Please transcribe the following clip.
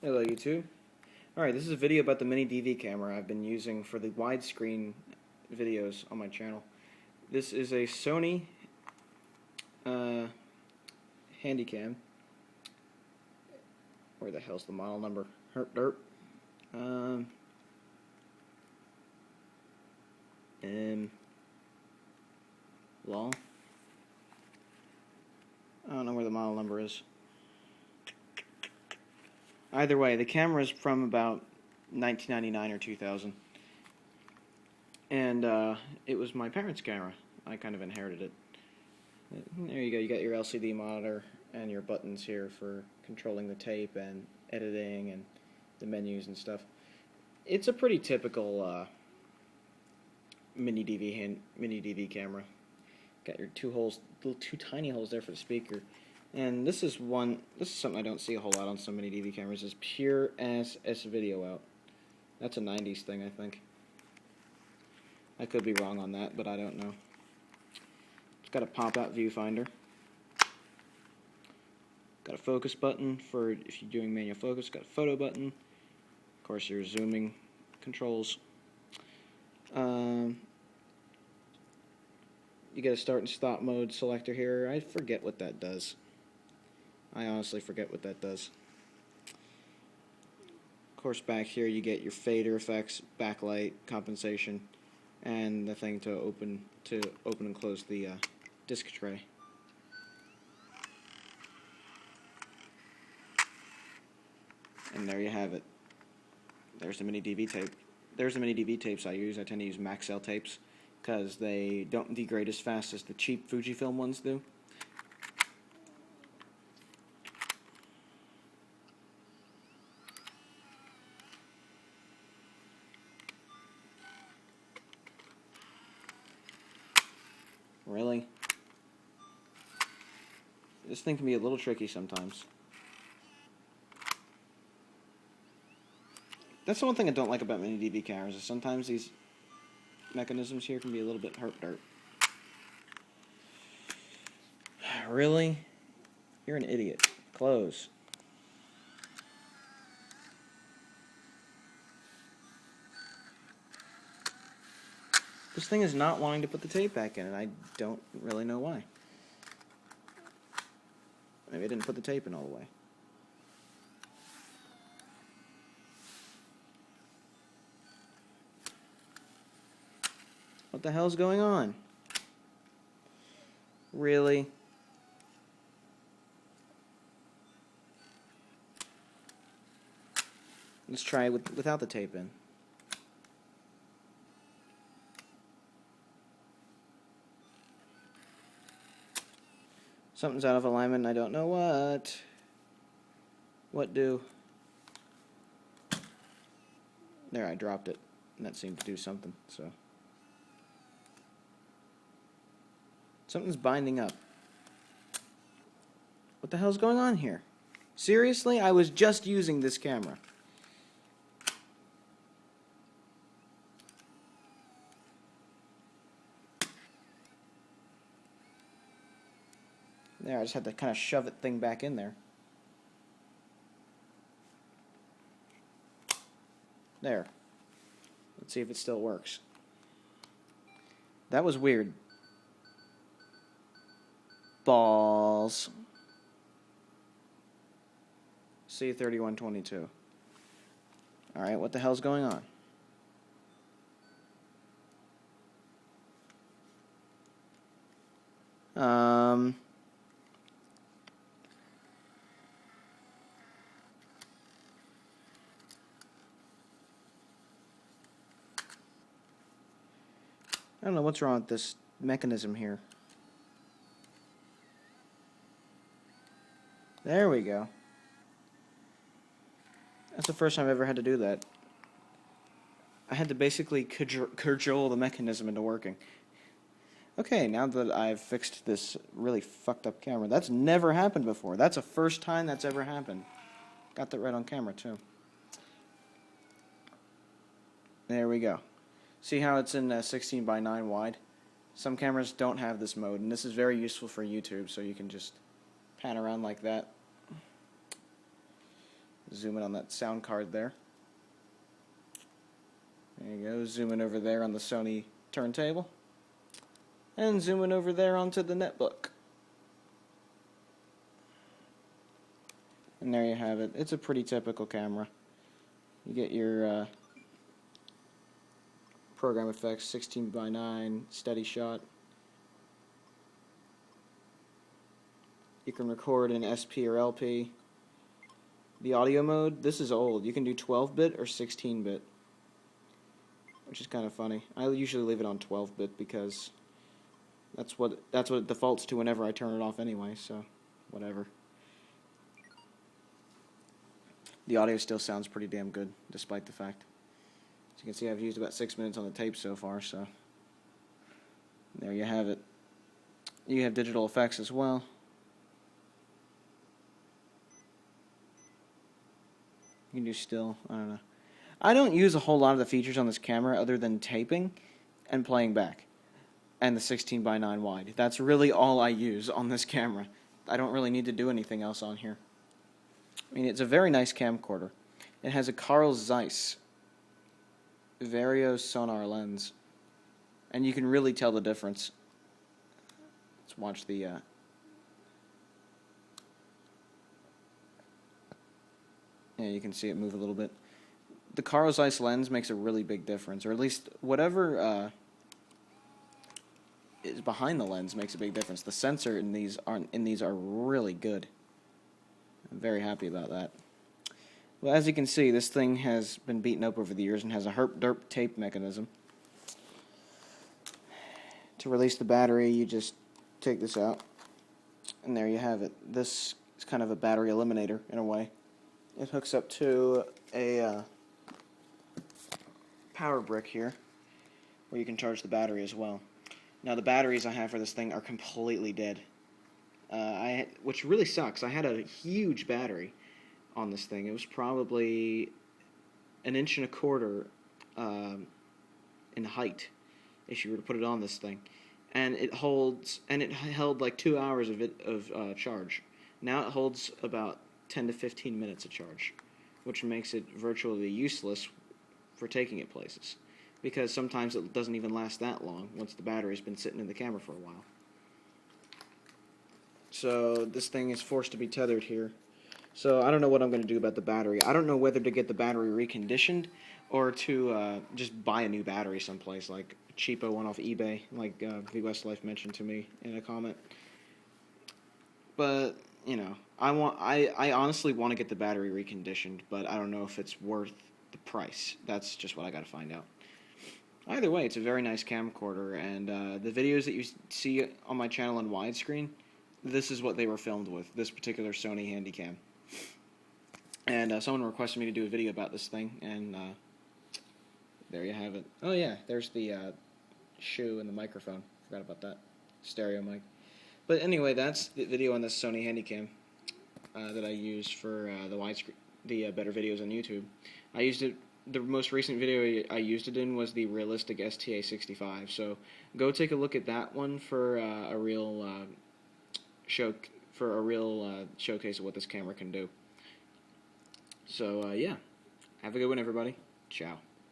Hello YouTube. Alright, this is a video about the MiniDV camera I've been using for the widescreen videos on my channel. This is a Sony Handycam. Where the hell's the model number? Herp derp. Lol. I don't know where the model number is. Either way, the camera is from about 1999 or 2000. And it was my parents' camera. I kind of inherited it. There you go, you got your LCD monitor and your buttons here for controlling the tape and editing and the menus and stuff. It's a pretty typical MiniDV camera. Got your two tiny holes there for the speaker. And this is something I don't see a whole lot on some MiniDV cameras, is pure ass video out. That's a 90s thing, I think. I could be wrong on that, but I don't know. It's got a pop-out viewfinder. Got a focus button for if you're doing manual focus. Got a photo button. Of course, your zooming controls. You get a start and stop mode selector here. I forget what that does. I honestly forget what that does. Of course, back here you get your fader effects, backlight, compensation, and the thing to open and close the disc tray. And there you have it. There's the MiniDV tape. There's the MiniDV tapes I use. I tend to use Maxell tapes because they don't degrade as fast as the cheap Fujifilm ones do. Really? This thing can be a little tricky sometimes. That's the one thing I don't like about MiniDV cameras, is sometimes these mechanisms here can be a little bit herp dirt. Really? You're an idiot. Close. This thing is not wanting to put the tape back in, and I don't really know why. Maybe I didn't put the tape in all the way. What the hell's going on? Really? Let's try it without the tape in. Something's out of alignment, I don't know what. What do? There, I dropped it. And that seemed to do something, so. Something's binding up. What the hell's going on here? Seriously? I was just using this camera. There, I just had to kind of shove that thing back in there. There. Let's see if it still works. That was weird. Balls. C3122. Alright, what the hell's going on? I don't know what's wrong with this mechanism here. There we go. That's the first time I've ever had to do that. I had to basically cajole the mechanism into working. Okay, now that I've fixed this really fucked up camera, that's never happened before. That's the first time that's ever happened. Got that right on camera, too. There we go. See how it's in 16:9 wide? Some cameras don't have this mode, and this is very useful for YouTube, so you can just pan around like that. Zoom in on that sound card there. There you go. Zoom in over there on the Sony turntable. And zoom in over there onto the netbook. And there you have it. It's a pretty typical camera. You get your program effects, 16:9, steady shot. You can record in SP or LP. The audio mode, this is old. You can do 12-bit or 16-bit, which is kind of funny. I usually leave it on 12-bit because that's what it defaults to whenever I turn it off anyway, so whatever. The audio still sounds pretty damn good, despite the fact. As you can see, I've used about 6 minutes on the tape so far, so there you have it. You have digital effects as well. You can do still, I don't know. I don't use a whole lot of the features on this camera other than taping and playing back, and the 16:9 wide. That's really all I use on this camera. I don't really need to do anything else on here. I mean, it's a very nice camcorder. It has a Carl Zeiss Vario sonar lens, and you can really tell the difference. Let's watch the yeah, you can see it move a little bit. The Carl Zeiss lens makes a really big difference, or at least whatever is behind the lens makes a big difference. The sensor in these are really good. I'm very happy about that. Well, as you can see, this thing has been beaten up over the years and has a herp-derp tape mechanism. To release the battery, you just take this out, and there you have it. This is kind of a battery eliminator in a way. It hooks up to a power brick here, where you can charge the battery as well. Now, the batteries I have for this thing are completely dead. Which really sucks. I had a huge battery on this thing. It was probably 1.25 inches in height, if you were to put it on this thing, and it held like 2 hours of charge. Now it holds about 10 to 15 minutes of charge, which makes it virtually useless for taking it places, because sometimes it doesn't even last that long once the battery's been sitting in the camera for a while. So this thing is forced to be tethered here. So I don't know what I'm going to do about the battery. I don't know whether to get the battery reconditioned or to just buy a new battery someplace, like a cheapo one off eBay, like V Westlife mentioned to me in a comment. But you know, I honestly want to get the battery reconditioned, but I don't know if it's worth the price. That's just what I got to find out. Either way, it's a very nice camcorder, and the videos that you see on my channel in widescreen, this is what they were filmed with, this particular Sony Handycam. And someone requested me to do a video about this thing, and there you have it. Oh yeah, there's the shoe and the microphone. Forgot about that. Stereo mic. But anyway, that's the video on this Sony Handycam that I use for the widescreen, the better videos on YouTube. I used it. The most recent video I used it in was the realistic STA65. So go take a look at that one for a real showcase of what this camera can do. So yeah, have a good one, everybody. Ciao.